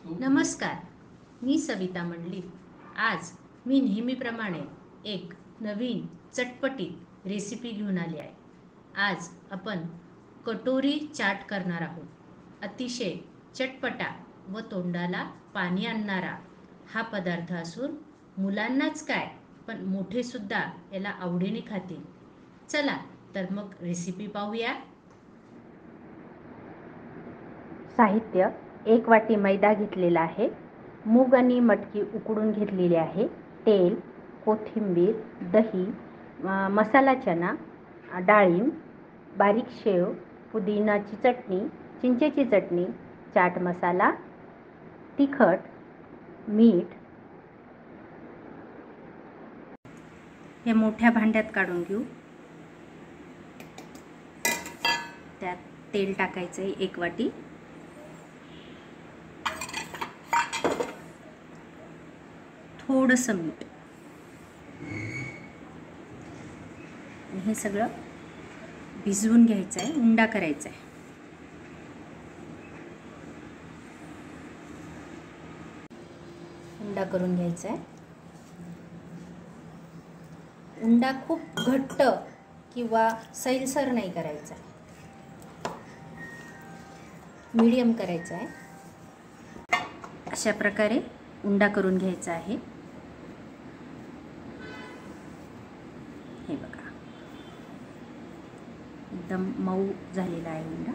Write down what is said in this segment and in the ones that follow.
नमस्कार, मी सविता मंडलिक. आज मी नेहमीप्रमाणे एक नवीन चटपटीत रेसिपी घेऊन आली आहे. आज आपण कटोरी चाट करणार आहोत. अतिशय चटपटा व तोंडाला पाणी आणणारा हा पदार्थ असून मुलांनाच काय पण मोठे सुद्धा याला आवडीने खातील. चला तर मग रेसिपी पाहूया. साहित्य: 1 वाटी मैदा घेतलेला आहे, मूग आणि मटकी उकडून घेतलेली आहे, तेल, कोथिंबीर, दही, मसाला चना, डाळिंब, बारीक शेव, पुदिनाची चटणी, चिंचेची चटणी, चाट मसाला, तिखट, मीठ. हे मोठ्या भांड्यात काढून घेऊ. त्यात तेल टाकायचं आहे 1 वाटी. थोडंसं मीठ. हे सगळं भिजवून घ्यायचं आहे, उंडा करायचा आहे. उंडा करून घ्यायचा आहे. उंडा खूप घट्ट किंवा सैलसर नाही करायचा, मीडियम करायचा आहे. अशा प्रकारे उंडा करून घ्यायचा आहे. हे बघा, एकदम मऊ झालेला आहे उंडा.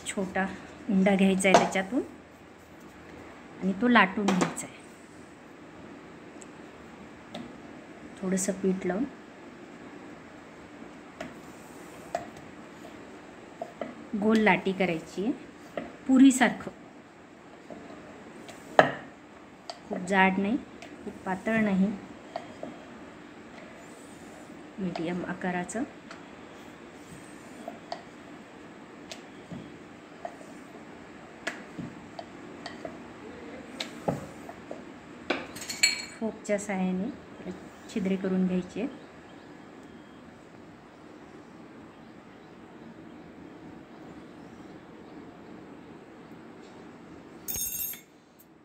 छोटा उंडा घ्यायचा आहे त्याच्यातून आणि तो लाटून घ्यायचा आहे. थोडंसं पीठ लावून गोल लाटी करायची आहे, पुरीसारखं. खूप जाड नाही, खूप पातळ नाही, मीडियम आकाराचं. फोकच्या सहाय्याने छिद्रे करून घ्यायचे.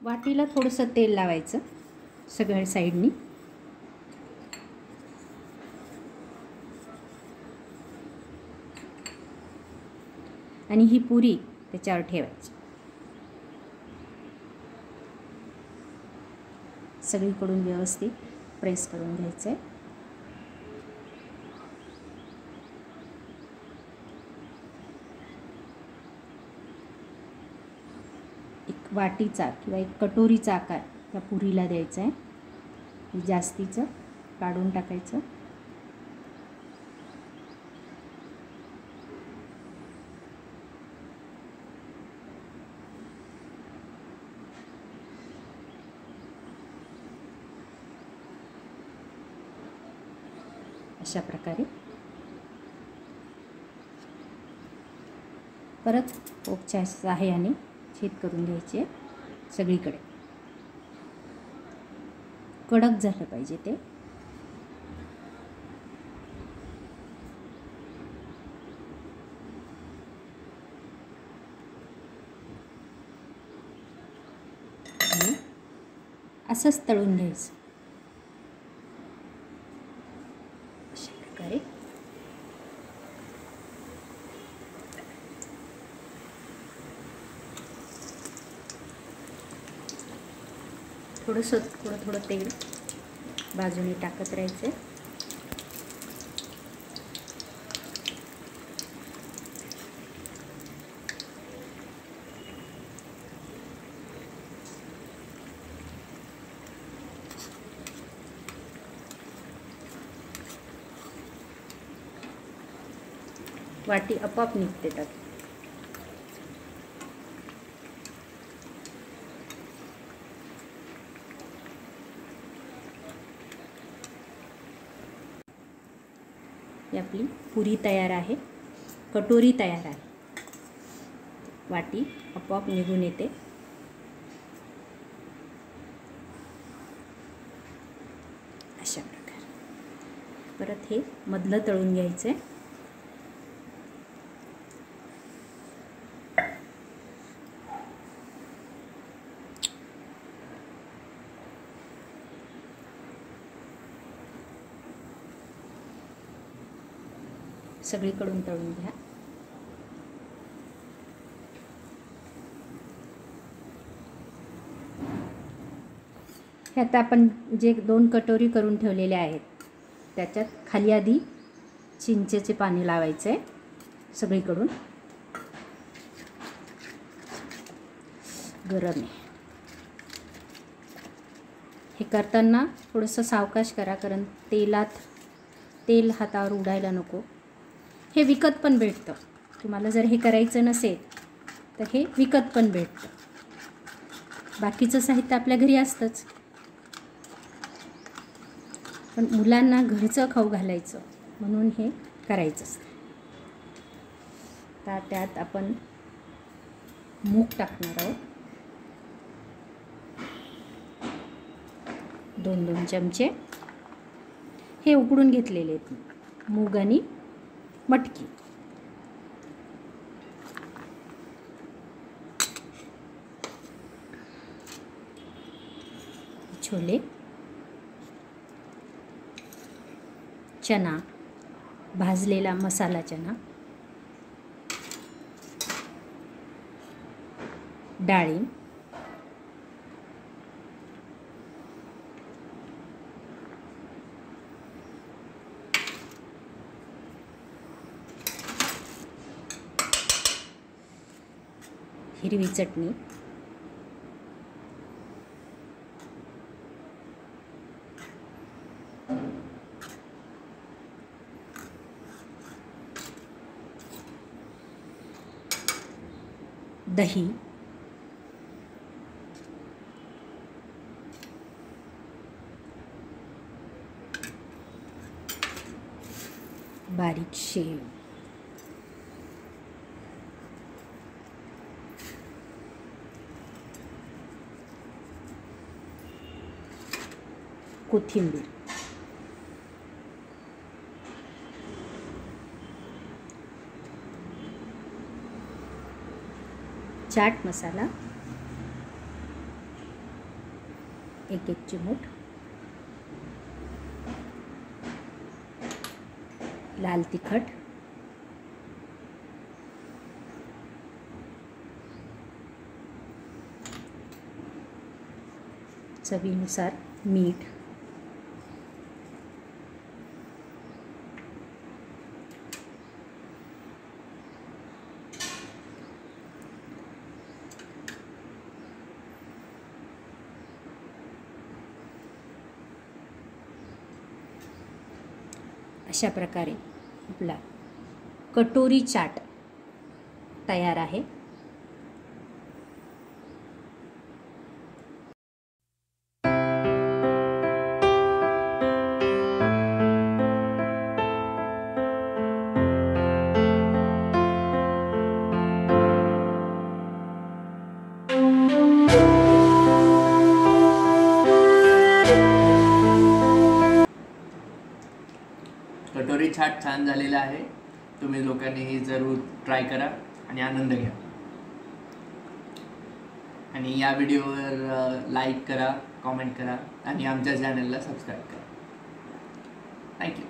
वाटीला थोडंसं तेल लावायचं सगळ्या साईडनी. आणि ही पुरी त्याच्यावर ठेवायची. सगळीकडून व्यवस्थित प्रेस करून घ्यायचं आहे. एक वाटीचा किंवा एक कटोरीचा आकार त्या पुरीला द्यायचा आहे. जास्तीचं काढून टाकायचं. अशा प्रकारे परत फोकच्या सहाय्याने छेद करून घ्यायचे. सगळीकडे कडक झालं पाहिजे ते. आणि असंच तळून घ्यायचं. अशा प्रकारे थोडं तेल बाजूने टाकत राहायचं. वाटी आपोआप निघते त्यात. आपली पुरी तयार आहे, कटोरी तयार आहे. वाटी आपोआप निघून येते. अशा प्रकारे परत हे मधलं तळून घ्यायचं आहे. सगळीकडून तळून घ्या. हे आता आपण जे 2 कटोरी करून ठेवलेले आहेत त्याच्यात खाली आधी चिंचेचे पाणी लावायचे आहे सगळीकडून. गरम आहे. हे करताना थोडंसं सावकाश करा, कारण तेल हातावर उडायला नको. हे विकत पण भेटतं. तुम्हाला जर हे करायचं नसेल तर हे विकत पण भेटतं. बाकीचं साहित्य आपल्या घरी असतंच, पण मुलांना घरचं खाऊ घालायचं म्हणून हे करायचं असतं. तर त्यात आपण मूग टाकणार आहोत. 2-2 चमचे हे उकडून घेतलेले आहेत मूग आणि मटकी. छोले, चना, भाजलेला मसाला चना, डाळिंब, हिरवी चटणी, दही, बारीक शेव, कोथिंबीर, चाट मसाला 1 चिमूट, लाल तिखट, चवीनुसार मीठ, अशा प्रकारे आपला कटोरी चाट तयार आहे. कटोरी चाट छान झालेला आहे. तुम्ही लोकांनीही जरूर ट्राय करा आणि आनंद घ्या. आणि या व्हिडिओवर लाईक करा, कमेंट करा आणि आमच्या चॅनलला सबस्क्राईब करा. थँक्यू.